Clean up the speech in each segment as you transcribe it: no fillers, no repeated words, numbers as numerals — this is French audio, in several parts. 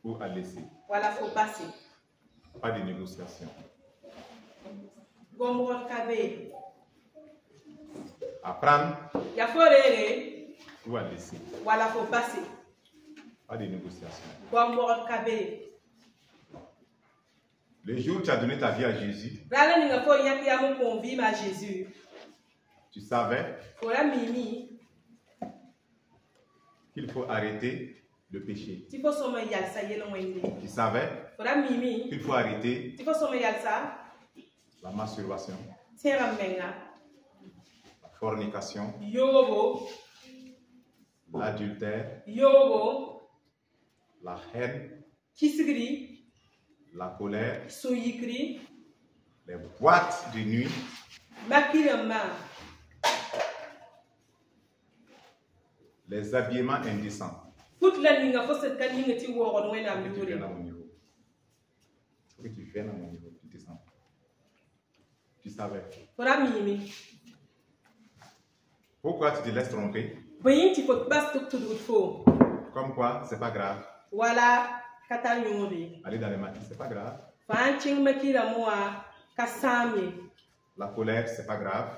ou à laisser. Voilà, faut passer. Pas de négociation. À prendre ou à laisser. Voilà, faut passer. Pas de négociation. Le jour où tu as donné ta vie à Jésus, tu savais qu'il faut arrêter le péché. Tu savais qu'il faut arrêter la masturbation, la fornication, l'adultère, la haine, la colère, les boîtes de nuit, les habillements indécents. Que tu viennes à mon niveau. Que tu viennes à mon niveau, tu descends. Tu savais. Pourquoi tu te laisses tromper? Comme quoi, c'est pas grave. Aller dans les maquis, c'est pas grave. La colère, c'est pas grave.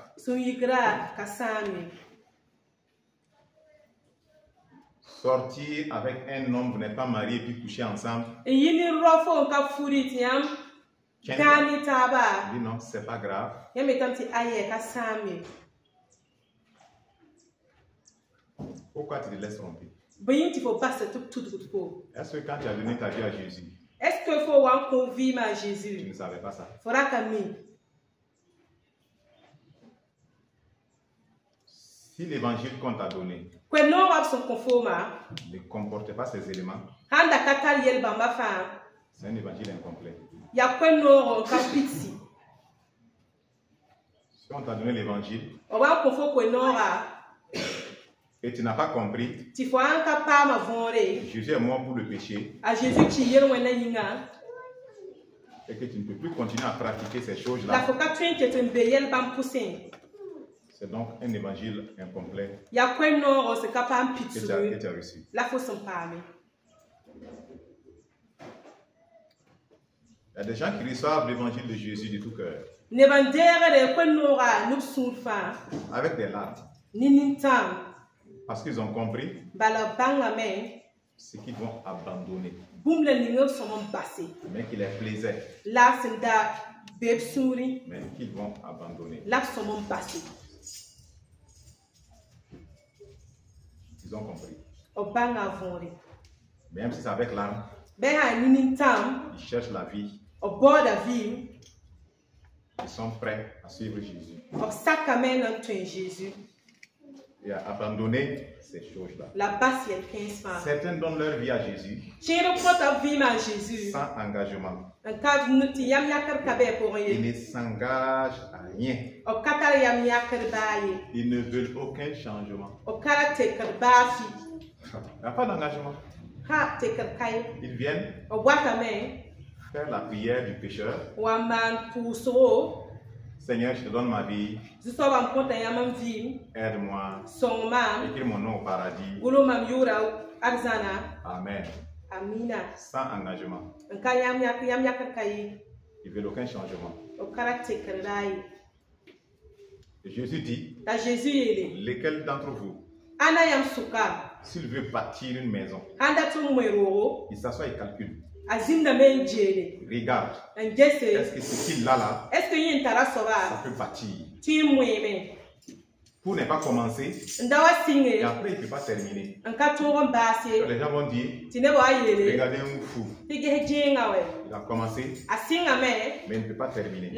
Sortir avec un homme, vous n'êtes pas marié, puis coucher ensemble. Dis non, c'est pas grave. Pourquoi tu te laisses tromper? Est-ce que quand tu as donné ta vie à Jésus, tu ne savais pas ça? Si l'évangile qu'on t'a donné ne comporte pas ces éléments, c'est un évangile incomplet. Si on t'a donné l'évangile et tu n'as pas compris, Jésus est mort pour le péché, et que tu ne peux plus continuer à pratiquer ces choses-là, c'est donc un évangile incomplet que tu as reçu. Il y a des gens qui reçoivent l'évangile de Jésus de tout cœur, avec des larmes, parce qu'ils ont compris ce qu'ils vont abandonner, mais qui les plaisait, mais qu'ils vont abandonner. Ils ont compris. Même si c'est avec larmes, ils cherchent la vie. Ils sont prêts à suivre Jésus et à abandonner ces choses-là. Certains donnent leur vie à Jésus sans engagement. Ils ne s'engagent à rien. Ils ne veulent aucun changement. Il n'y a pas d'engagement. Ils viennent faire la prière du pécheur. Seigneur, je te donne ma vie. Aide-moi. Écris mon nom au paradis. Amen. Sans engagement. Ils veulent aucun changement. Et Jésus dit, lesquels d'entre vous, s'il veut bâtir une maison, il s'assoit et calcule. Regarde, est-ce que ce qu'il a là, ça peut bâtir? Pour ne pas commencer, et après il ne peut pas terminer. Les gens vont dire, regardez un fou. Il a commencé, mais il ne peut pas terminer.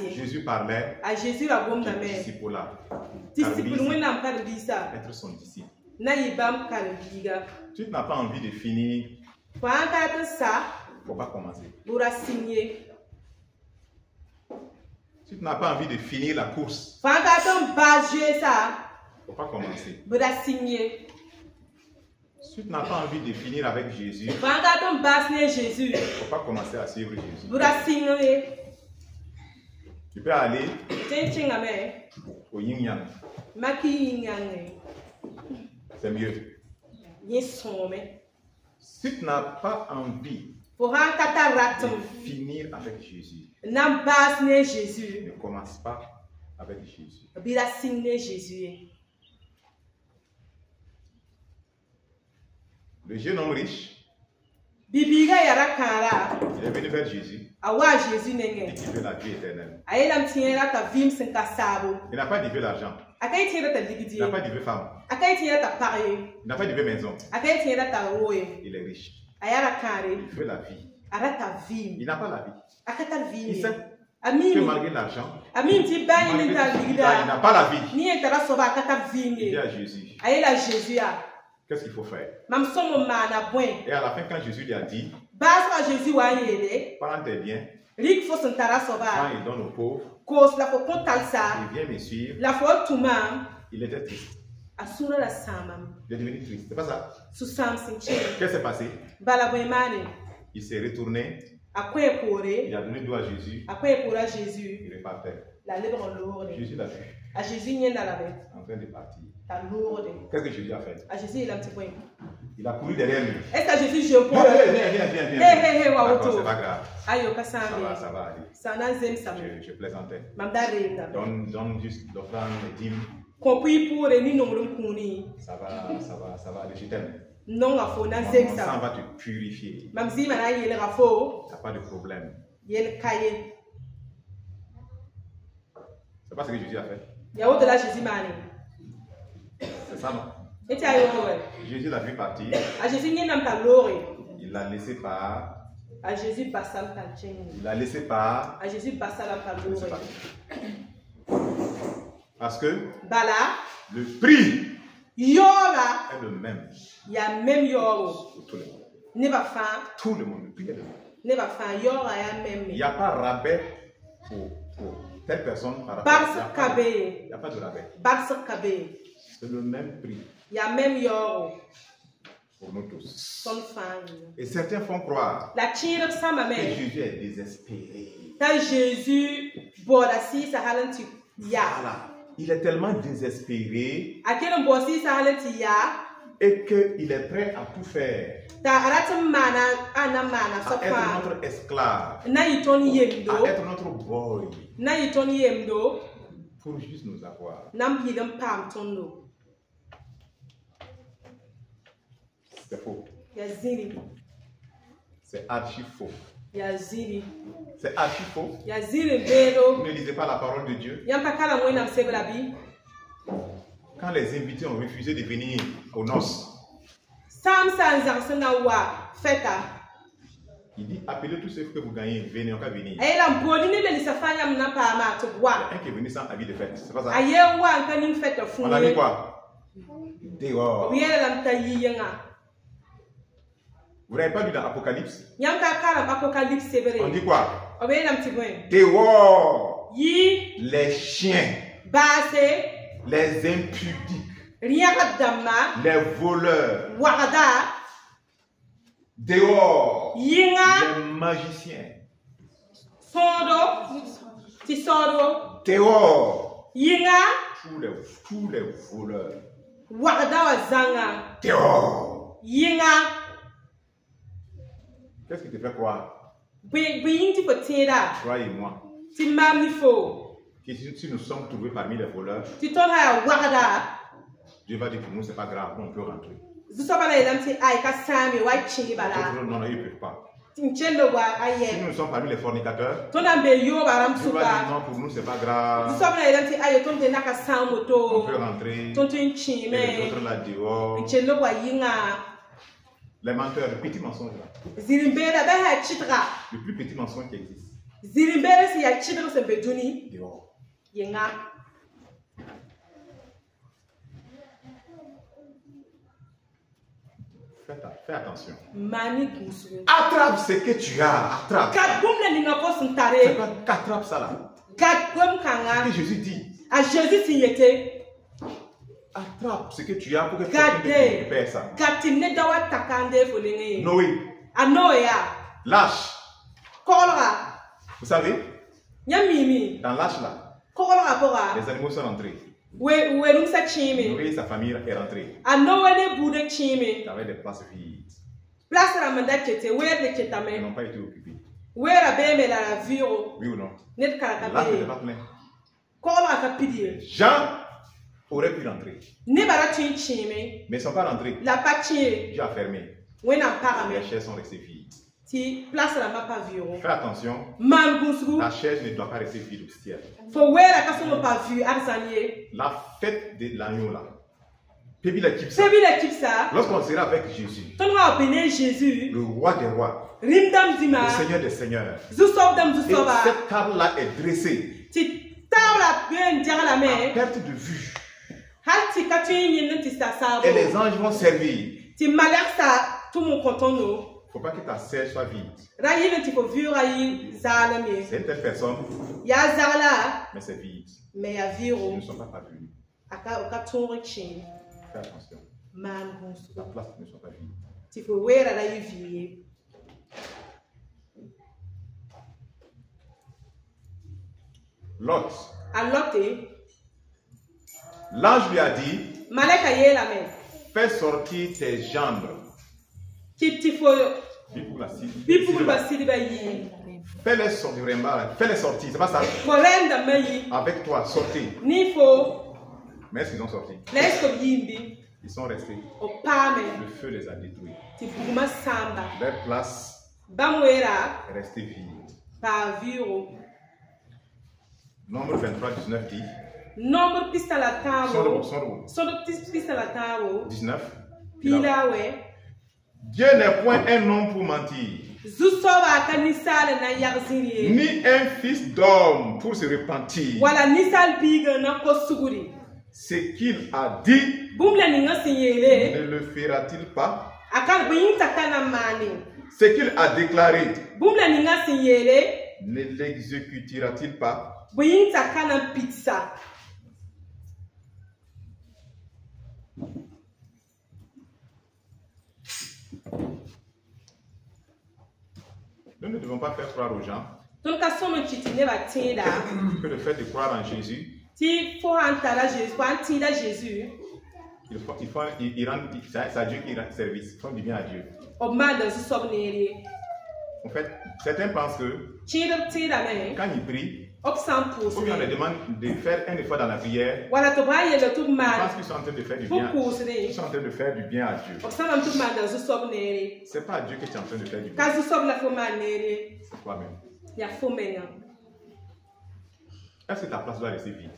Jésus parlait de disciple-là. Être son disciple. Tu n'as pas envie de finir, il ne faut pas commencer. Si tu n'as pas envie de finir la course, il ne faut pas commencer. Si tu n'as pas envie de finir avec Jésus, il ne faut pas commencer à suivre Jésus. Tu peux aller au yin yang. C'est mieux. Si tu n'as pas envie de finir avec Jésus, ne commence pas avec Jésus. Le jeune homme riche, il est venu vers Jésus. Et il veut la vie éternelle. Il n'a pas dit l'argent. Il n'a pas dit femme. Il n'a pas dit maison. Il est riche. Il veut la vie. Il n'a pas la vie. Il sait que malgré l'argent, il n'a pas la vie. Il dit à Jésus, qu'est-ce qu'il faut faire? Et à la fin, quand Jésus lui a dit, prends tes biens, quand il donne aux pauvres, il vient me suivre, il était triste. Il est devenu triste. C'est pas ça? Qu'est-ce qui s'est passé? Il s'est retourné. Il a donné dos à Jésus. Il repartait. Jésus l'a vu. En train de partir. Qu'est-ce que Jésus a fait? Il a couru derrière lui. Est-ce que Jésus je viens. D'accord, c'est pas grave. Ça va aller. Je plaisantais. Donne juste l'offrande et dîmes. Ça va aller. Je t'aime. Non, mon sang va te purifier. Il n'y a pas de problème. C'est pas ce que Jésus a fait. C'est ça, non? Jésus l'a vu partir. Il l'a laissé par. Il l'a laissé par. Parce que le prix est le même. Pour tout le monde. Tout le monde. Le prix est le même. Il n'y a pas rabais pour telle personne par rapport à il n'y a pas de rabais. C'est le même prix. Pour nous tous. Et certains font croire que Jésus est désespéré. Voilà. Il est tellement désespéré et qu'il est prêt à tout faire. À être notre esclave. À être notre boy. Pour juste nous avoir. C'est faux. C'est archi faux. C'est archi faux. Vous ne lisez pas la parole de Dieu. Quand les invités ont refusé de venir aux noces, il dit appelez tous ceux que vous gagnez, venez, on va venir. Il y a un qui est venu sans avis de fête. C'est pas ça? On a mis quoi? Dehors. Vous n'avez pas lu dans Apocalypse? On dit quoi? Dehors les chiens, les impudiques, les voleurs, dehors les magiciens, dehors tous les voleurs, dehors. Qu'est-ce qui te fait croire? Croyez-moi. Que si nous sommes trouvés parmi les voleurs, Dieu va dire pour nous, c'est pas grave, on peut rentrer. Non, ils ne peuvent pas. Si nous sommes parmi les fornicateurs, Dieu va dire non, pour nous, c'est pas grave. On peut rentrer. Et les autres là dehors. Les menteurs, le petit mensonge là. Le plus petit mensonge qui existe. Dehors. Fais attention. Attrape ce que tu as. Attrape. C'est quoi qu'attrape ça là? Ce que Jésus dit. Attrape ce que tu as pour que tu fasses ça. Noé. Lâche. Vous savez, dans l'âge là, les animaux sont rentrés. Noé et sa famille est rentrée. Il y avait des places vides. Place la mandat chete, where de chetame. Ils n'ont pas été occupés. Where a beme la viro. Oui ou non? Net karaka Là, be. c'est pas plein. Kola ka pidie. Jean aurait pu rentrer. Ne bara chin chime. Mais ils ne sont pas rentrés. La patie. Dieu a fermé. When am parame. Les chaises sont restées vides. Si place la mapa viro. Fais attention. Man gusgu. La chaise ne doit pas rester vide au ciel. For where a kaso pas vu arzanier. La fête de l'agneau là. Pébi l'équipe ça. Pébi l'équipe ça. Lorsqu'on sera avec Jésus. Ton va appeler Jésus. Le roi des rois. Rimdam dima. Le Seigneur des seigneurs. Zusobdam Et zusoba. cette table là est dressée. Ti table la bien dire la main. À perte de vue. Halti katuni nti sa sabo. Et les anges vont servir. Ti malak sa tout mon content no. Faut pas que ta serre soit vide. Rayi ne ti ko vu rayi zalame. C'est une telle personne. Ya zala. Mais c'est vide. Mais ya viro. Ils ne sont pas parvenus. Aka tonre chin. Fais attention. Man gonsu. La place ne soit pas vide. Ti ko wera rayi vie. Lot. Alote. L'ange lui a dit, Malaka ye la main. fais sortir tes gendres. Ki fo Bipu ba sidi ba yi. Fais-les sortir vraiment. Fais-les sortir. C'est pas ça. Kolenda mayi. Avec toi, sortez. Ni fo. Mais est-ce qu'ils ont sorti? Lesko yimbi. Ils sont restés. O pame. Le feu les a détruits. Ti buguma samba. Leur place Bamwera. est restée vide. Pa viro. Nombre 23, 19 dit. Nombre pista la tabo. Son pista la tabo. 19. Pilawe. Dieu n'est point un homme pour mentir. Zusoba ka nisale na yarzini. Ni un fils d'homme pour se repentir. Wala nisal biga na kosuguri. Ce qu'il a dit, Bumla ninga sinyele. ne le fera-t-il pas? Akal buyinta kana mani. Ce qu'il a déclaré, Bumla ninga sinyele. ne l'exécutera-t-il pas? Buyinta kana pizza. Nous ne devons pas faire croire aux gens que le fait de croire en Jésus, il ça Dieu qui rend service, ils font du bien à Dieu. En fait, certains pensent que quand ils prient, ou bien on les demande de faire un effort dans la prière, ils pensent qu'ils sont en train de faire du bien. Ils sont en train de faire du bien à Dieu. C'est pas à Dieu que tu es en train de faire du bien. C'est toi-même. Est-ce que ta place doit rester vide?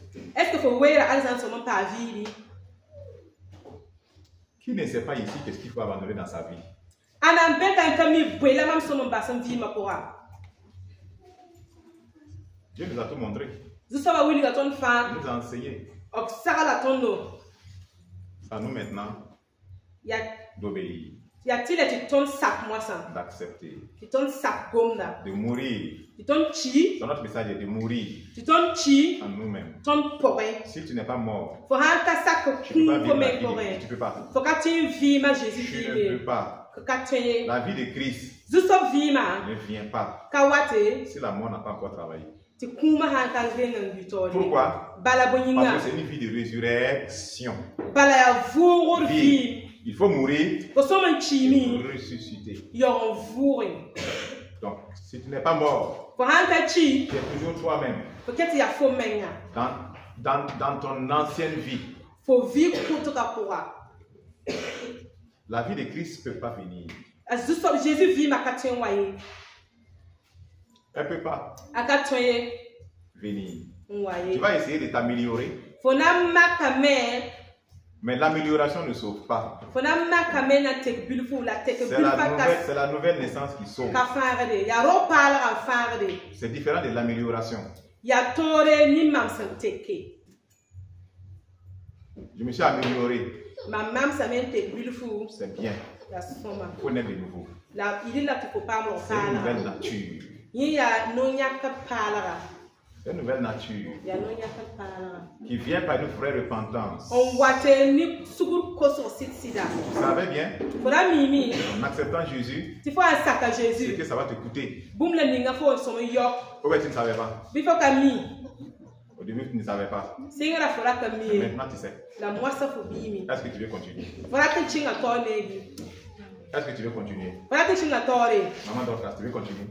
Qui ne sait pas ici qu'est-ce qu'il faut abandonner dans sa vie? Dieu nous a tout montré. Il nous a enseigné. C'est à nous maintenant d'obéir, d'accepter, de mourir. Notre message est de mourir en nous-mêmes. Si tu n'es pas mort, tu ne peux pas vivre la vie. Tu ne peux pas. Tu ne peux pas. La vie de Christ ne vient pas si la mort n'a pas encore travaillé. Pourquoi? Parce que c'est une vie de résurrection. Il faut mourir pour ressusciter. Donc, si tu n'es pas mort, tu es toujours toi-même. Dans ton ancienne vie. La vie de Christ ne peut pas venir. Elle ne peut pas venir. Tu vas essayer de t'améliorer. Mais l'amélioration ne sauve pas. C'est la nouvelle naissance qui sauve. C'est différent de l'amélioration. Je me suis amélioré. C'est bien. Il faut naître de nouveau. C'est une nouvelle nature. C'est une nouvelle nature qui vient par une vraie repentance. Vous savez bien, en acceptant Jésus, c'est que ça va te coûter. Ou bien tu ne savais pas. Au début, tu ne savais pas. Maintenant, tu sais. Est-ce que tu veux continuer? Est-ce que tu veux continuer? Maman Dorcas, tu veux continuer?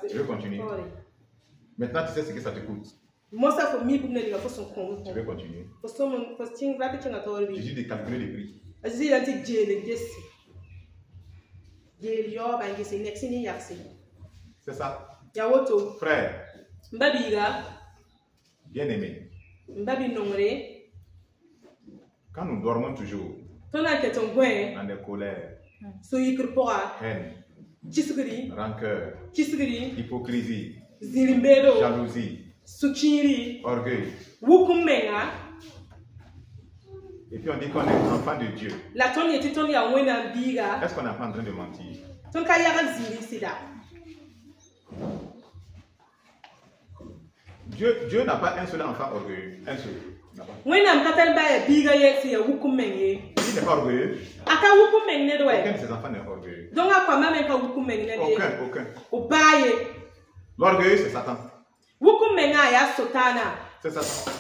Tu veux continuer? Maintenant, tu sais ce que ça te coûte. Tu veux continuer? Jésus de calculer les prix. C'est ça. Frère, bien aimé, quand nous dormons toujours dans des colères, haine, rancœur, hypocrisie, jalousie, orgueil, et puis on dit qu'on est enfant de Dieu, est-ce qu'on n'est pas en train de mentir? Dieu n'a pas un seul enfant orgueilleux. Un seul. Il n'est pas orgueilleux. Aucun de ses enfants n'est orgueilleux. Aucun. L'orgueilleux, c'est Satan. C'est Satan.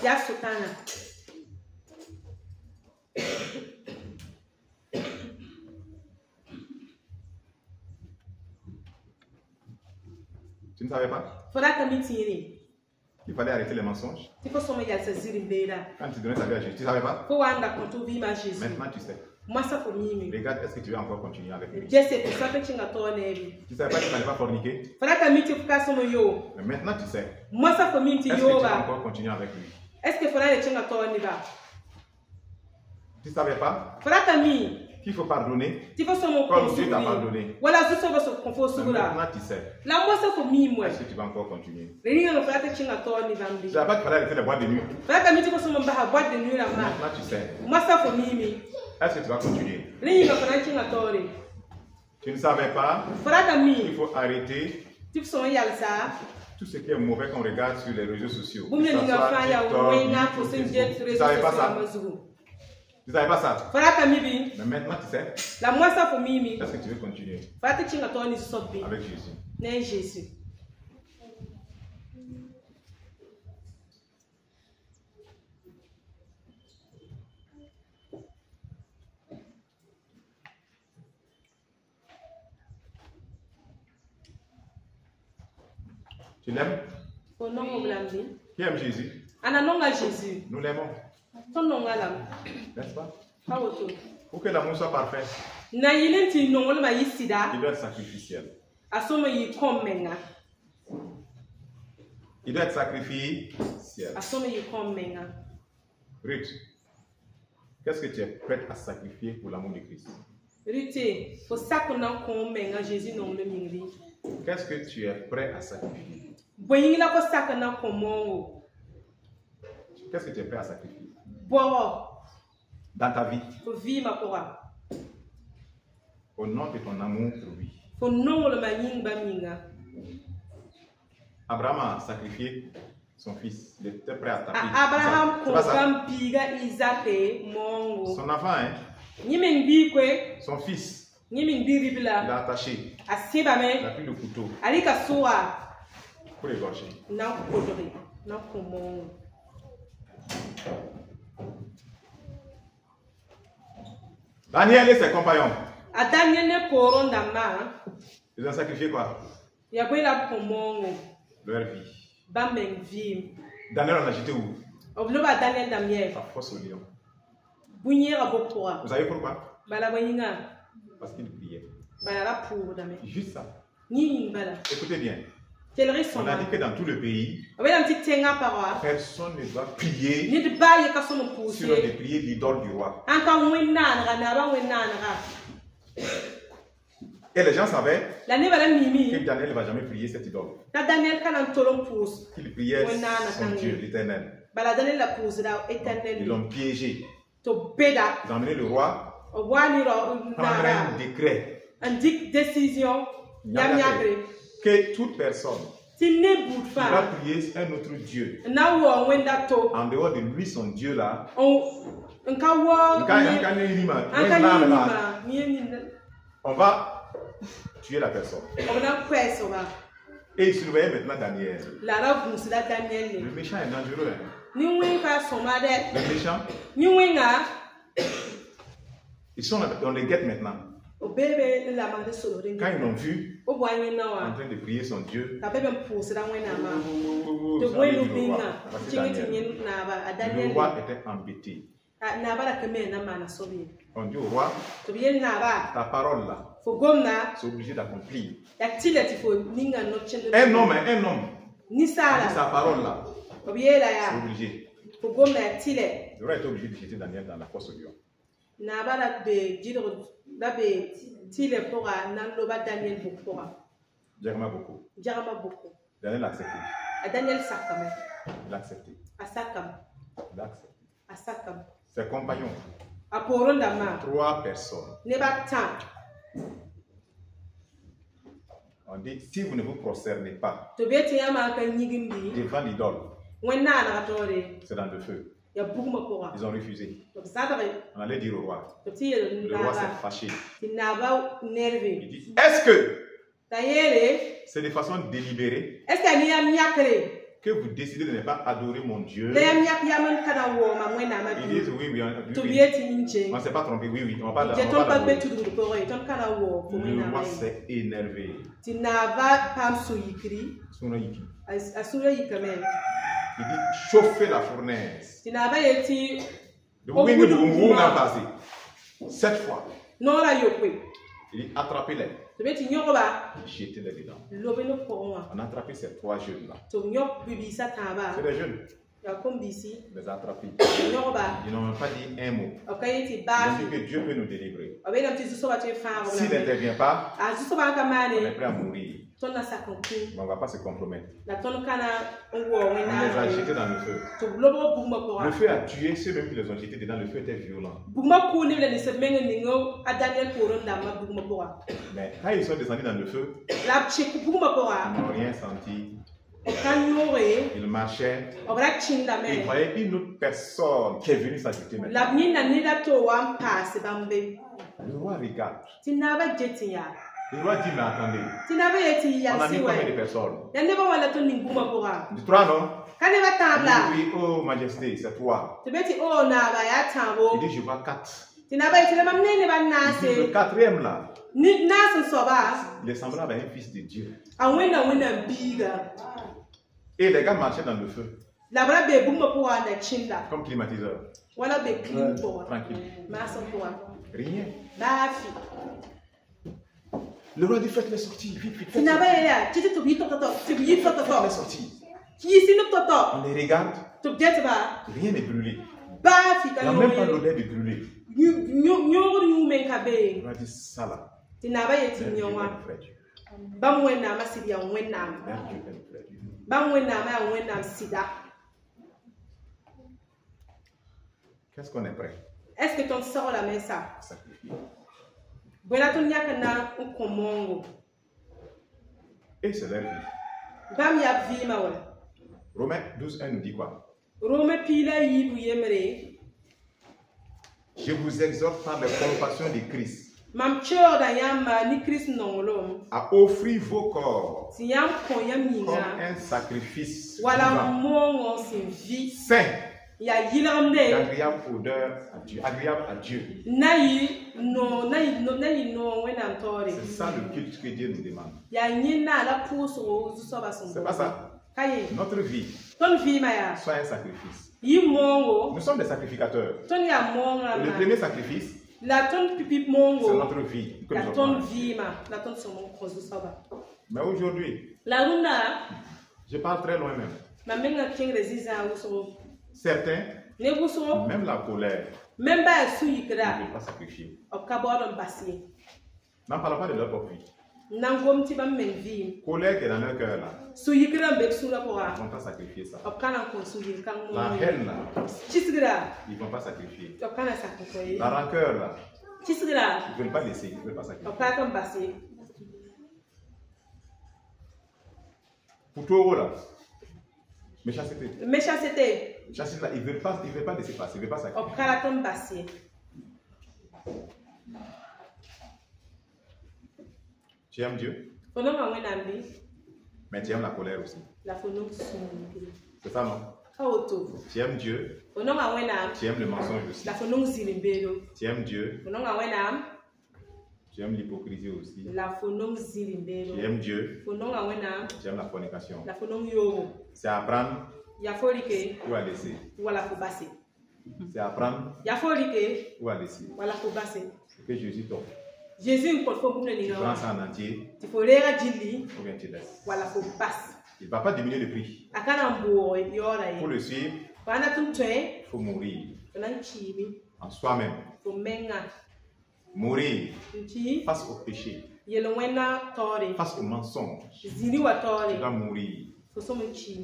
Tu ne savais pas? Il fallait arrêter les mensonges. Quand tu donnais ta vie à Jésus, tu ne savais pas? Maintenant tu sais. Regarde, est-ce que tu veux encore continuer avec lui? Tu ne savais pas qu'il ne fallait pas forniquer? Mais maintenant tu sais. Est-ce que tu veux encore continuer avec lui? Tu ne savais pas qu'il faut pardonner comme Dieu t'a pardonné? Maintenant tu sais. Est-ce que tu vas encore continuer? Tu ne savais pas qu'il fallait arrêter les boîtes de nuit? Maintenant tu sais. Est-ce que tu vas continuer? Tu ne savais pas qu'il faut arrêter tout ce qui est mauvais qu'on regarde sur les réseaux sociaux. Tu ne savais pas ça? Tu ne savais pas ça? Mais maintenant tu sais. Est-ce que tu veux continuer avec Jésus? Tu l'aimes? Qui aime Jésus? Nous l'aimons. N'est-ce pas? Pour que l'amour soit parfait, il doit être sacrificiel. Il doit être sacrificiel. Ruth, qu'est-ce que tu es prête à sacrifier pour l'amour de Christ? Qu'est-ce que tu es prêt à sacrifier? Qu'est-ce que tu es prêt à sacrifier? Dans ta vie. Au nom de ton amour pour lui. Abraham a sacrifié son fils. Il était prêt à taper. Son enfant, hein? Son fils. Il a attaché. Il a pris le couteau pour l'égorger. Daniel et ses compagnons. Ils ont sacrifié quoi? Leur vie. Daniel en a jeté où? À force au lion. Vous savez pourquoi? Parce qu'il priait. Juste ça. Écoutez bien. On a dit que dans tout le pays, personne ne doit prier sur de prier l'idole du roi. Et les gens savaient que Daniel ne va jamais prier cette idole. Il priait son Dieu, l'Éternel. Ils l'ont piégé. Ils ont amené le roi prendre un décret que toute personne qui va prier un autre Dieu en dehors de lui, son Dieu là, on va tuer la personne. Et il surveillait maintenant Daniel. Le méchant est dangereux. Hein? Le méchant, ils sont là, on les guette maintenant. Quand ils l'ont vu en train de prier son Dieu, le roi était embêté. On dit au roi, ta parole là, c'est obligé d'accomplir. Un homme, sa parole là, c'est obligé. Le roi était obligé de jeter Daniel dans la fosse au lion. Daniel a accepté. Il a accepté. Ses compagnons, 3 personnes. On dit, si vous ne vous prosternez pas devant l'idole, c'est dans le feu. Ils ont refusé. On allait dire au roi. Le roi s'est fâché. Il dit, est-ce que c'est de façon délibérée que vous décidez de ne pas adorer mon Dieu? Ils disent oui, on ne s'est pas trompé, oui, on va pas l'adorer. Le roi s'est énervé. Il dit, chauffez la fournaise. Le a passé 7 fois. Il dit, attrapez-les. Jetez-les dedans. On a attrapé ces 3 jeunes-là. C'est des jeunes. Les a attrapés. Ils n'ont même pas dit un mot. Ils ont dit que Dieu peut nous délivrer. S'il n'intervient pas, on est prêt à mourir. Mais on ne va pas se compromettre. On les a jetés dans le feu. Le feu a tué ceux même qui les ont jetés dedans. Le feu était violent. Mais quand ils sont descendus dans le feu, ils n'ont rien senti. Ils marchaient. Ils voyaient une autre personne qui est venue s'ajouter maintenant. Le roi regarde. Le roi dit, mais attendez, on a mis combien de personnes? Du 3, non? Oui, oh majesté, c'est 3. Il dit, je vois 4. Il dit, le 4e là, il est semblable à un fils de Dieu. Et les gars marchaient dans le feu. Comme climatiseur. Tranquille. Rien. Le roi dit, faites-les sortir, vite, vite, faites-les sortir. On les regarde, rien n'est brûlé. Il n'y a même pas l'odeur de brûlé. Le roi dit, ça là, qu'est-ce qu'on est prêt? Est-ce que ton sort la main ça? Sacrifier. Et c'est leur vie. Romains 12:1 nous dit quoi? Je vous exhorte par les compassions de Christ à offrir vos corps comme un sacrifice saint, d'agréable odeur à Dieu, agréable à Dieu. C'est ça le culte que Dieu nous demande. C'est pas ça. Notre vie soit un sacrifice. Nous sommes des sacrificateurs. Le premier sacrifice, c'est notre vie que nous offrons. Mais aujourd'hui, je parle très loin même. Certains, même la colère, ne veulent pas sacrifier. N'en parlons pas de leur propre vie. Colère qui est dans leur cœur là, ils ne vont pas sacrifier ça. La haine là, ils ne vont pas sacrifier. La rancœur là, ils ne veulent pas laisser, ils ne veulent pas sacrifier. Pour tout là, méchanceté. Méchanceté là, ils ne veulent pas laisser passer, ils ne veulent pas sacrifier. Tu aimes Dieu? Mais tu aimes la colère aussi. C'est ça, non? Tu aimes Dieu? Tu aimes le mensonge aussi. Tu aimes Dieu? Tu aimes l'hypocrisie aussi. Tu Tu aimes Dieu. Tu aimes la fornication. C'est apprendre ou à laisser. C'est apprendre ou à laisser. Ce que Jésus t'offre. Jésus tu prends ça en entier. Ou bien tu laisses. Il ne va pas diminuer le prix. Pour le suivre, il faut mourir en soi-même. Mourir face au péché, face au mensonge. Tu dois mourir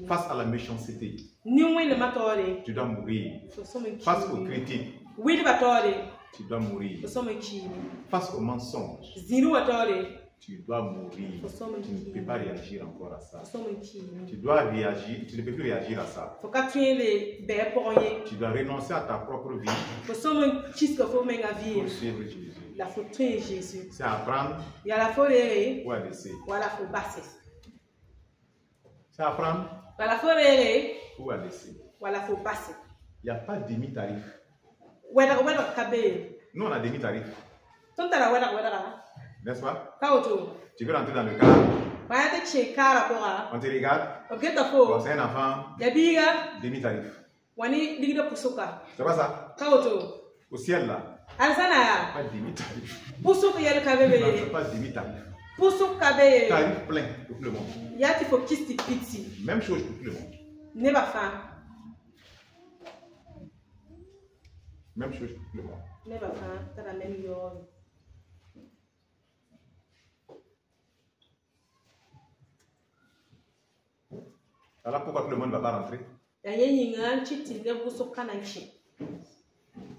face à la méchanceté. Tu dois mourir face aux critiques. Tu dois mourir face au mensonge. Tu dois mourir. Tu ne peux pas réagir encore à ça. Tu dois réagir. Tu ne peux plus réagir à ça. Tu dois renoncer à ta propre vie pour suivre Jésus. C'est apprendre ou à laisser. C'est apprendre ou à laisser. Il n'y a pas de demi-tarif. Nous, on a demi-tarif. N'est-ce pas? Tu veux rentrer dans le car, on te regarde, bon, c'est un enfant, demi-tarif. C'est pas ça? Au ciel là, pas de demi-tarif. Non, c'est pas de demi-tarif. Tarif plein pour tout le monde. Même chose pour tout le monde. Même chose pour tout le monde. Alors pourquoi tout le monde ne va pas rentrer?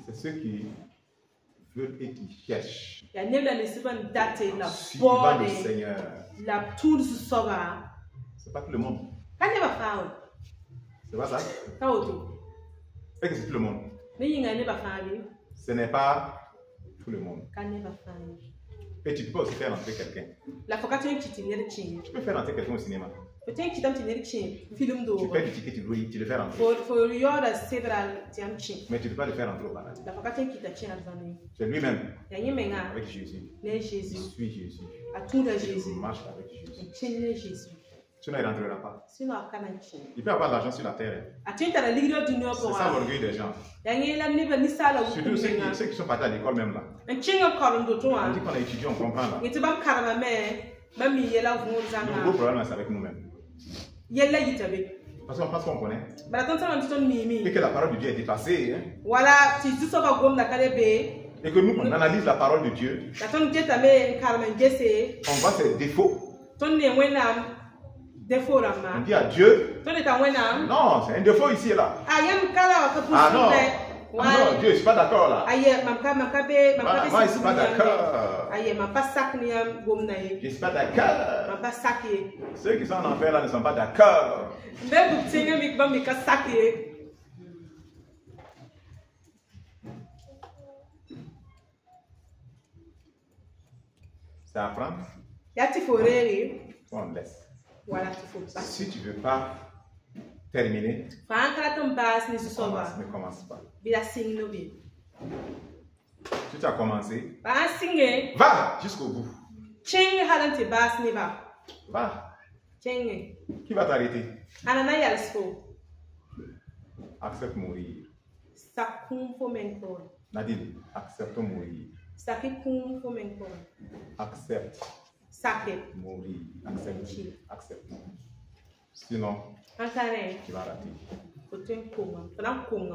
C'est ceux qui veulent et qui cherchent. Suivant le Seigneur. C'est pas tout le monde. C'est pas ça? C'est que c'est tout le monde. Ce n'est pas tout le monde. Et tu peux aussi faire entrer quelqu'un. Tu peux faire entrer quelqu'un au cinéma. Tu payes le ticket, tu le fais rentrer. Mais tu ne peux pas le faire rentrer au paradis. C'est lui-même avec Jésus. Il suit Jésus. Il marche avec Jésus. Sinon, il ne rentrera pas. Il peut avoir de l'argent sur la terre. C'est ça l'orgueil des gens. Surtout ceux qui sont partis à l'école même là. On dit qu'on est étudiant, on comprend là. Le gros problème c'est avec nous-mêmes. Parce qu'on connaît. Et que la parole de Dieu est dépassée. Et que nous, on analyse la parole de Dieu. On voit ses défauts. On dit à Dieu. Non, c'est un défaut ici et là. Ah non. Ah non, Dieu, je ne suis pas d'accord là. Moi, je ne suis pas d'accord. Je ne suis pas d'accord. Ceux qui sont en enfer là ne sont pas d'accord. C'est à prendre. On laisse. Si tu ne veux pas terminer, ne commence pas. Si tu as commencé, va jusqu'au bout. Va. Qui va t'arrêter? Accepte mourir. Nadine, accepte mourir. Accepte. Mourir. Accepte. Sinon, tu vas rater.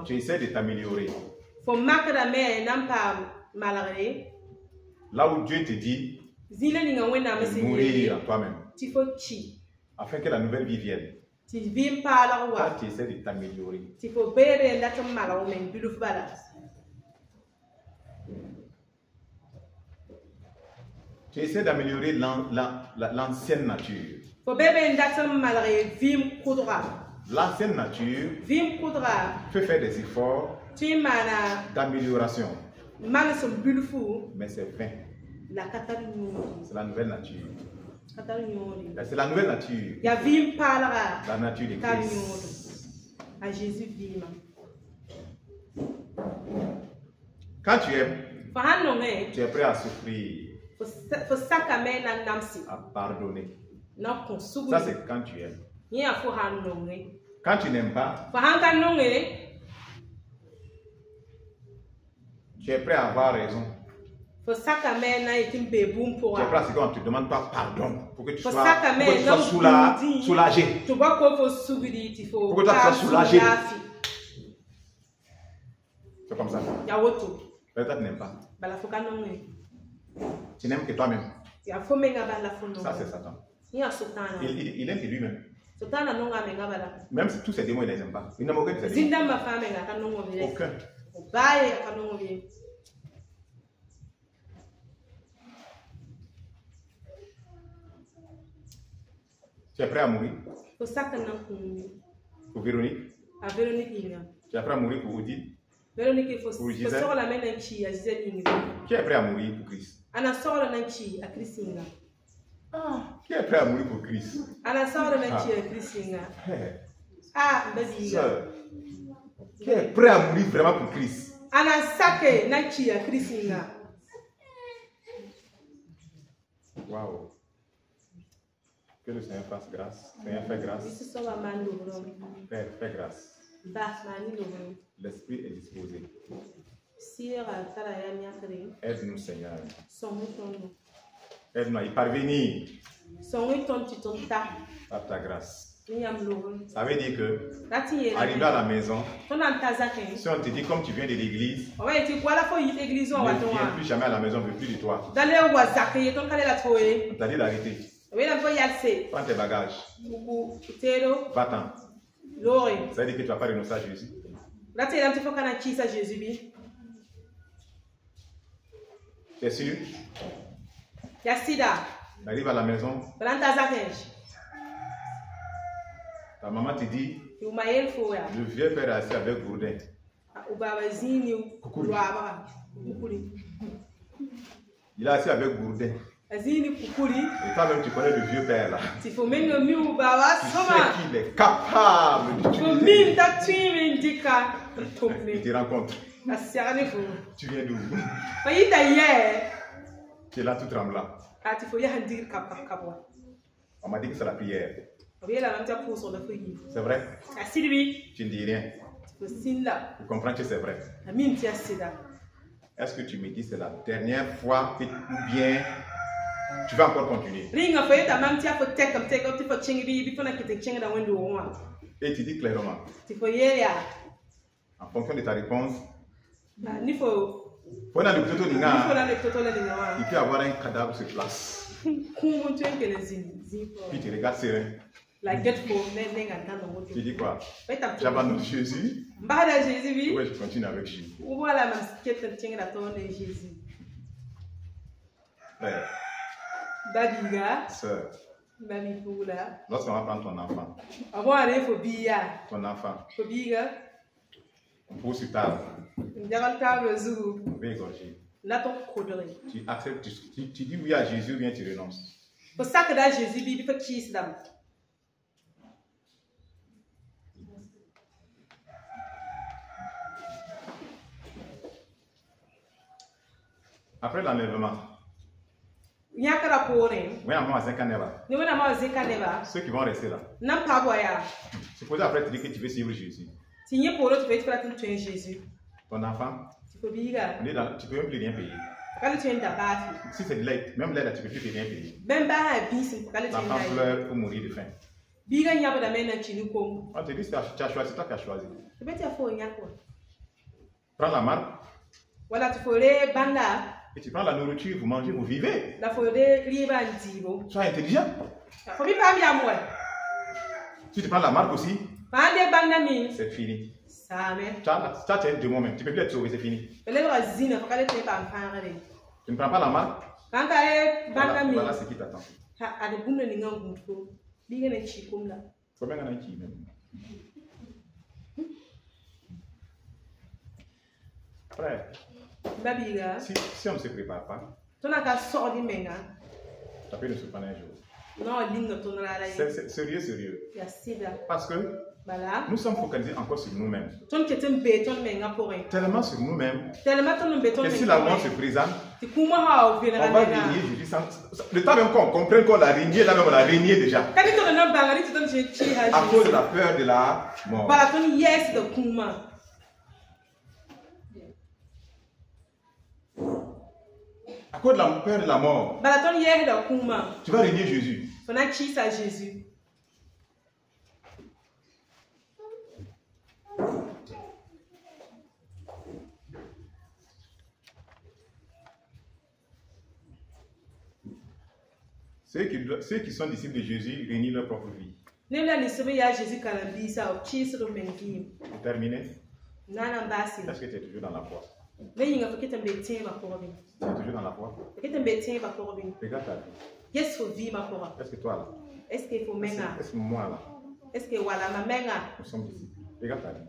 Tu essaies de t'améliorer. Là où Dieu te dit de mourir en toi-même. Afin que la nouvelle vie vienne. Toi, tu essaies de t'améliorer. Tu essaies d'améliorer l'ancienne nature. L'ancienne nature peut faire des efforts d'amélioration. Mais c'est vain. C'est la nouvelle nature. C'est la nouvelle nature. La nature de Christ. Quand tu aimes, tu es prêt à souffrir. à pardonner. Ça, c'est quand tu aimes. Quand tu n'aimes pas, tu es prêt à avoir raison. Tu es prêt à ce qu'on ne te demande pas pardon pour que tu sois soulagé. Pour que toi tu sois soulagé. C'est comme ça. Peut-être que tu n'aimes pas. Tu n'aimes que toi-même. Ça, c'est Satan. Il aime que lui-même. Même si tous ces démons, il ne les aime pas. Il n'aime aucun de ces démons. Aucun. Tu es prêt à mourir? Pour Véronique? Tu es prêt à mourir pour Odile? Pour Gisèle? Qui est prêt à mourir pour Christ? Qui est prêt à mourir pour Christ? Sœur, qui est prêt à mourir vraiment pour Christ? Waouh. Que le Seigneur fasse grâce. Seigneur, fais grâce. Père, fais grâce. L'esprit est disposé. Aide-nous, Seigneur. Aide-nous à y parvenir par ta grâce. Ça veut dire que, arrivé à la maison, si on te dit comme tu viens de l'église, ne viens plus jamais à la maison, on ne veut plus de toi. On t'a dit d'arrêter. Prends tes bagages. Va-t'en. Ça veut dire que tu ne vas pas renoncer à Jésus. Tu es sûr? Tu arrives à la maison. Ta maman te dit, le vieux père est assis avec Gourdin. Il est assis avec Gourdin. Et toi-même, tu connais le vieux père là. Tu sais qu'il est capable d'utiliser. Il te rencontre. Tu viens d'où? Tu es là tout tremblant. On m'a dit que c'est la prière. C'est vrai? Tu ne dis rien. Tu comprends que c'est vrai. Est-ce que tu me dis que c'est la dernière fois que, ou bien tu vas encore continuer? Et tu dis clairement. En fonction de ta réponse, il peut y avoir un cadavre sur place. Puis tu regardes serein. Tu dis quoi? J'abandonne Jésus. Oui, je continue avec Jésus. Frère, sœur, lorsqu'on va prendre ton enfant, on pose sur table, on va égorger. Tu acceptes, tu dis oui à Jésus ou bien tu renonces. Après l'enlèvement, ceux qui vont rester là, supposez après tu dis que tu veux suivre Jésus. Ton enfant, tu peux même plus rien payer. Si c'est de l'aide, même l'aide, tu ne peux plus rien payer. L'enfant pleure pour mourir de faim. On te dit, tu as choisi, c'est toi qui as choisi. Prends la marque. Et tu prends la nourriture, vous mangez, vous vivez. Sois intelligent. Si tu prends la marque aussi, c'est fini. Tu as deux mots même. Tu ne peux plus être sauvé, c'est fini. Tu ne prends pas la marque. Voilà ce qui t'attend. Combien en a qui même? Frère, si on ne se prépare pas, ça peut nous surprendre un jour. C'est sérieux. Parce que nous sommes focalisés encore sur nous-mêmes. Tellement sur nous-mêmes. Et si la mort se présente, On va régner Jésus sans... Le temps même qu'on comprenne qu'on l'a régné, là même on l'a régné déjà. À cause de la peur de la mort. À cause de la peur de la mort, tu vas régner Jésus. Ceux qui sont disciples de Jésus régnent leur propre vie. C'est terminé? Est-ce que tu es toujours dans la foi? Tu es toujours dans la foi? Regarde ta vie. Est-ce que toi là? Est-ce que moi là? Nous sommes disciples. Regarde ta vie.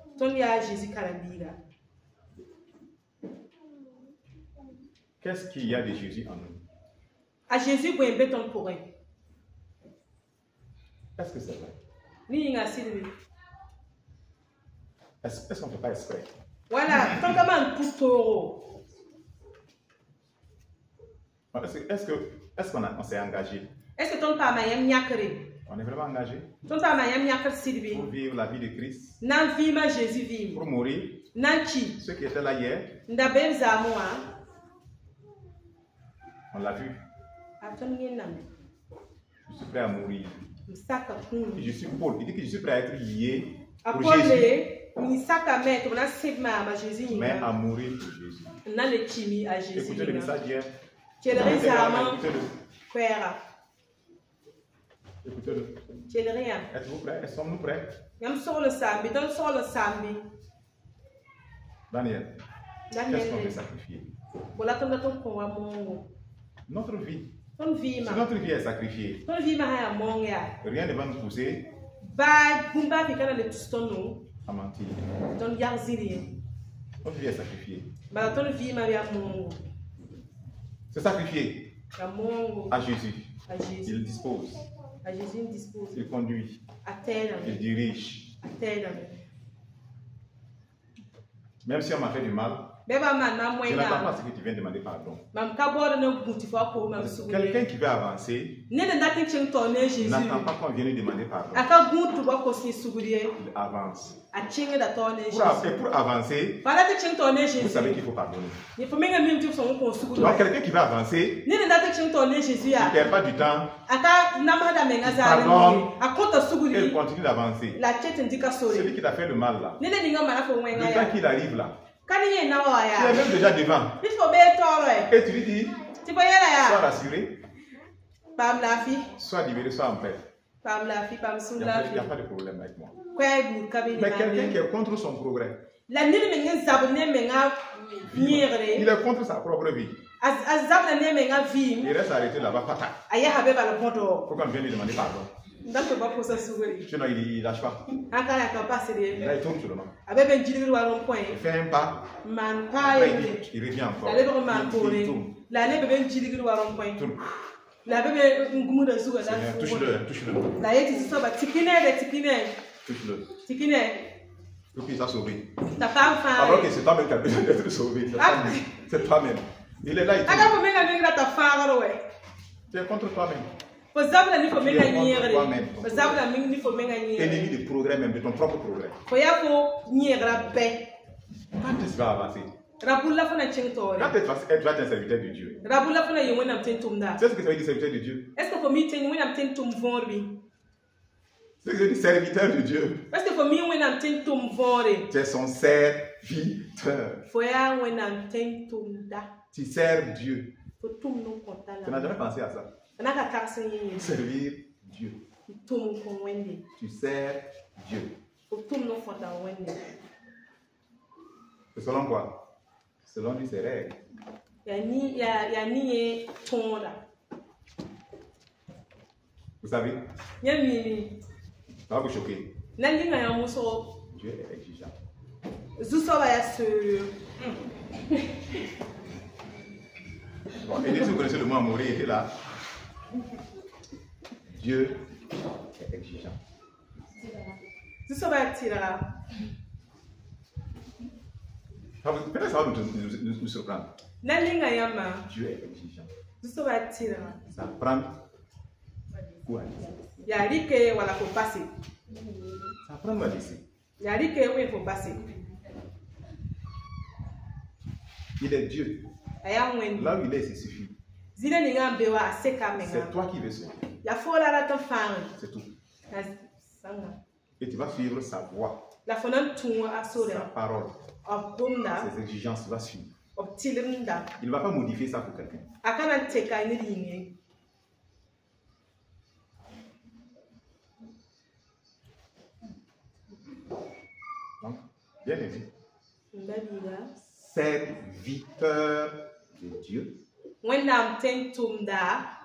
Qu'est-ce qu'il y a de Jésus en nous? Est-ce que c'est vrai? Est-ce qu'on ne fait pas exprès? Voilà, est-ce qu'on s'est engagé? On est vraiment engagé pour vivre la vie de Christ, pour mourir. Ceux qui étaient là hier, on l'a vu. Je suis prêt à mourir. Je suis Paul. Il dit que je suis prêt à être lié pour Jésus. Mais à mourir pour Jésus. Écoutez le message hier. Écoutez-le. Êtes-vous prêts? Sommes-nous prêts? Daniel, qu'est-ce qu'on veut sacrifier? Notre vie. Si notre vie est sacrifiée, rien ne va nous pousser à mentir. Notre vie est sacrifiée. C'est sacrifié à Jésus. Il dispose. Il conduit. Il dirige. Même si on m'a fait du mal, je n'attends pas ce que tu viens demander pardon. Quelqu'un qui veut avancer n'attend pas qu'on vienne lui demander pardon. Il avance. Pour avancer, vous savez qu'il faut pardonner. Donc quelqu'un qui veut avancer, il ne perd pas du temps. Il pardonne et il continue d'avancer. Celui qui t'a fait le mal là, le temps qu'il arrive là, tu es même déjà devant. Et tu lui dis, sois rassuré, sois libéré, sois en paix. Il n'y a pas de problème avec moi. Mais quelqu'un qui est contre son progrès, il est contre sa propre vie. Il reste arrêté là-bas, patate. Pourquoi on vient lui demander pardon? Sinon, il lâche pas. Là, il tourne sur le nom. Il fait un pas. Après, il revient encore. Il tourne. Seigneur, touche-le, touche-le. Touche-le. Pour qu'il soit sauvé. Alors que c'est toi-même qui as besoin d'être sauvé. C'est toi-même. Il est là, il tourne. Tu es contre toi-même. Ennemi du progrès même, de ton propre progrès. Quand est-ce que tu vas avancer? Quand tu vas être un serviteur de Dieu. C'est ce que ça veut dire serviteur de Dieu. C'est ce que ça veut dire serviteur de Dieu. Tu es son serviteur. Tu sers Dieu. Tu n'as jamais pensé à ça? Servir Dieu. Tu sers Dieu. C'est selon quoi? Selon lui, ses règles. Vous savez? Ça va vous choquer. Dieu est exigeant. Bon, et si vous connaissez le mot amoureux, il était là. Dieu est exigeant. Peut-être ça va nous surprendre. Dieu est exigeant. Ça prend quoi? Ça prend à laisser. Il est Dieu. Là où il est, c'est suffit. C'est toi qui veux sauver. C'est tout. Et tu vas suivre sa voix, sa parole, ses exigences, tu vas suivre. Il ne va pas modifier ça pour quelqu'un. Donc, bien aimé, serviteur de Dieu,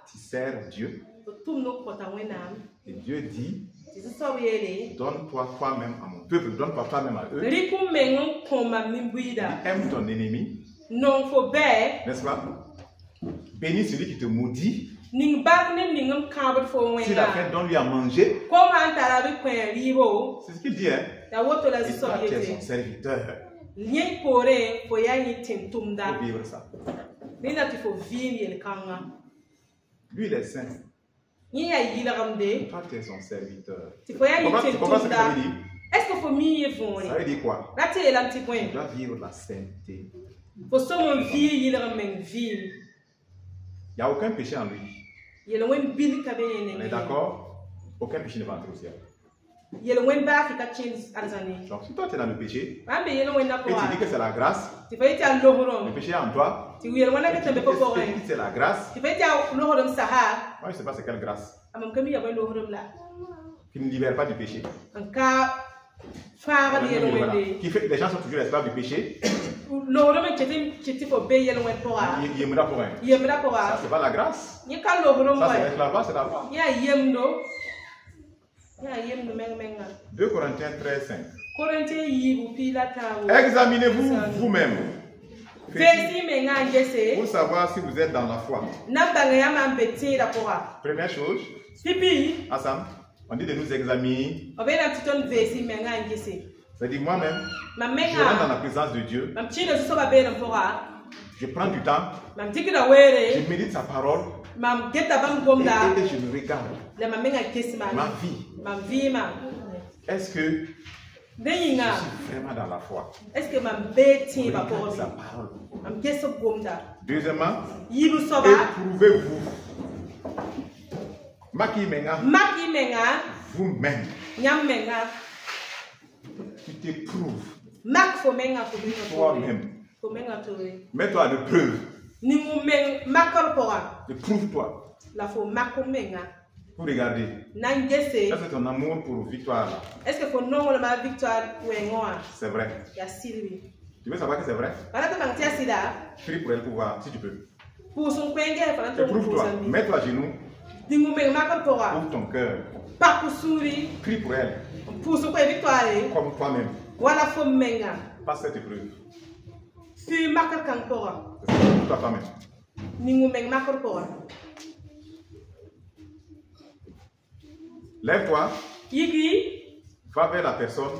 tu sers Dieu, et Dieu dit, donne-toi toi-même à mon peuple, donne-toi toi-même à eux. Aime ton ennemi. N'est-ce pas? Bénis celui qui te maudit. S'il a faim, donne-lui à manger. C'est ce qu'il dit, hein? Et toi, tu es son serviteur. Il faut vivre ça. Lui, il est saint. Toi, tu es son serviteur. Tu comprends ce que ça veut dire? Ça veut dire quoi? Tu dois vivre la sainteté. Il n'y a aucun péché en lui. On est d'accord? Aucun péché ne va entrer au ciel. Donc, si toi tu es dans le péché, et tu dis que c'est la grâce, le péché est en toi, et tu dis que c'est la grâce, moi je ne sais pas c'est quelle grâce qui ne libère pas du péché. Qui fait que les gens sont toujours esclaves du péché. Il ça, c'est pas la grâce. Ça, c'est l'esclavage, c'est la loi. 2 Corinthiens 13:5. Examinez-vous vous-même pour savoir si vous êtes dans la foi. Première chose, Assam, on dit de nous examiner. C'est-à-dire moi-même, je rentre dans la présence de Dieu. Je prends du temps. Je médite sa parole. Et je me regarde. Ma vie. Est-ce que je suis vraiment dans la foi? Regarde sa parole. Deuxièmement, éprouvez-vous. Vous-même. Tu t'éprouves. Toi-même. Mets-toi à l'épreuve. Éprouve-toi. Pour regarder. Est-ce que ton amour pour victoire? C'est vrai. Tu veux savoir que c'est vrai? Prie pour elle pour voir si tu peux. Éprouve-toi. Mets-toi à genoux. Ouvre ton cœur. Prie pour elle. Comme toi-même. Passe cette épreuve. C'est pour toi toi-même. Lève-toi. Va vers la personne.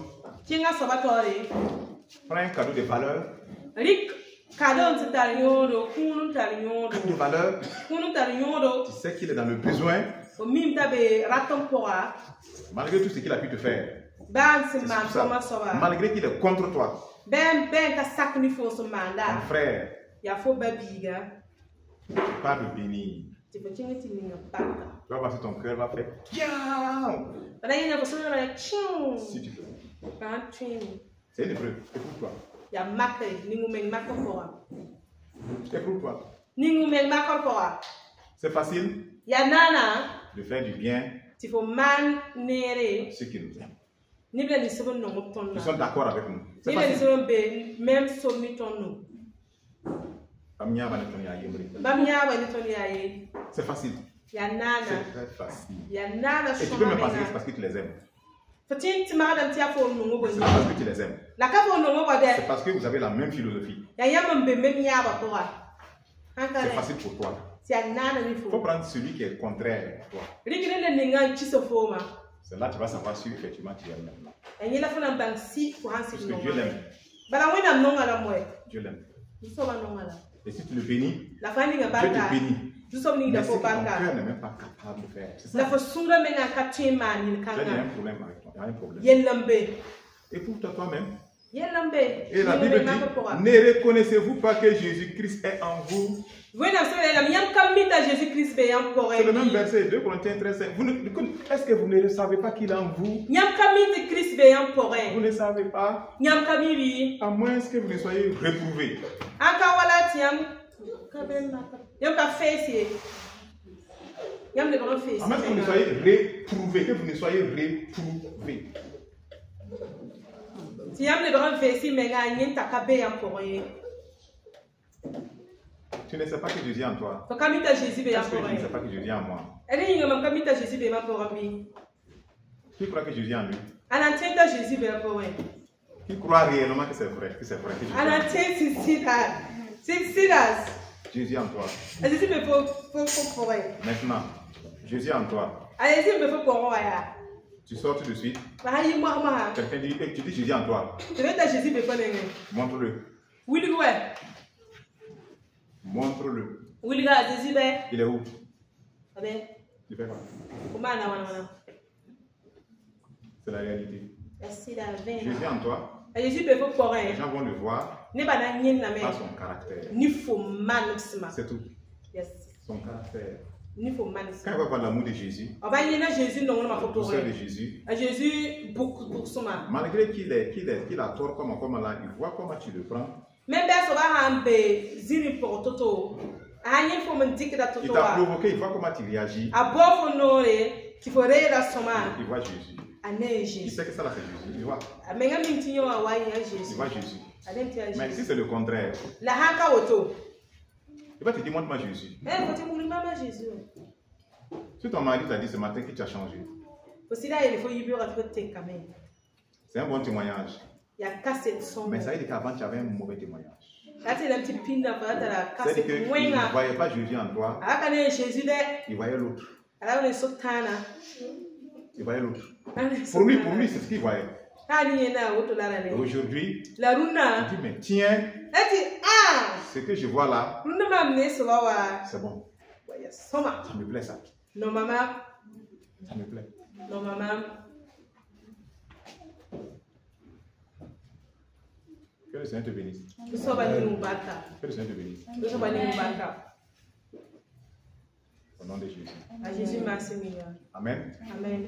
Prends un cadeau de valeur. Cadeau de valeur. Tu sais qu'il est dans le besoin. Malgré tout ce qu'il a pu te faire. Malgré qu'il est contre toi. Ton frère. Pas de bénir. Tu vas passer ton cœur, va faire si tu peux. C'est une épreuve. Écoute-toi. Écoute-toi. C'est facile de faire du bien à ceux qui nous aiment. Ils sont d'accord avec nous. C'est facile. C'est facile. C'est très facile. Et tu peux même penser que c'est parce que tu les aimes. C'est pas parce que tu les aimes. C'est parce que vous avez la même philosophie. C'est facile pour toi. Il faut prendre celui qui est contraire à toi. C'est là que tu vas savoir si effectivement tu aimes maintenant. Parce que Dieu l'aime. Dieu l'aime. Et si tu le bénis, Dieu te bénit. Mais c'est que ton cœur n'est même pas capable de faire. C'est ça. Il y a un problème avec toi. Il y a un problème. Et pour toi-même. Et la Bible dit, ne reconnaissez-vous pas que Jésus-Christ est en vous? C'est le même verset, 2 Corinthiens 13. Est-ce que vous ne savez pas qu'il est en vous? Vous ne savez pas? À moins que vous ne soyez réprouvés. À moins que vous ne soyez réprouvés. Que vous ne soyez réprouvés. Tu ne sais pas que Jésus est en toi. Est-ce que tu ne sais pas que Jésus est en moi? Qui croit que Jésus est en lui? Qui croit réellement que c'est vrai? Que Jésus est en toi. Maintenant, Jésus est en toi. Tu sors tout de suite. Quelqu'un dit, tu dis Jésus en toi. Montre-le. Montre-le. Il est où? Il fait quoi? C'est la réalité. Jésus est en toi. Les gens vont le voir par son caractère. C'est tout. Son caractère. Quand il va voir l'amour de Jésus, la douceur de Jésus, malgré qu'il a tort comme là, il voit comment tu le prends. Il t'a provoqué, il voit comment tu réagis. Il voit Jésus. Il sait que ça là c'est Jésus. Il voit. Il voit Jésus. Mais si c'est le contraire, il va te dire, montre-moi Jésus. Si ton mari t'a dit ce matin que tu as changé, c'est un bon témoignage. Mais ça veut dire qu'avant tu avais un mauvais témoignage. C'est-à-dire qu'il ne voyait pas Jésus en toi. Il voyait l'autre. Il voyait l'autre. Pour lui, c'est ce qu'il voyait. Aujourd'hui, il dit, mais tiens, ce que je vois là, c'est bon. Ça me plaît ça. Non, maman. Ça me plaît. Non, maman. Que le Seigneur te bénisse. Que le Seigneur te bénisse. Au nom de Jésus. À Jésus, merci, Amen. Amen.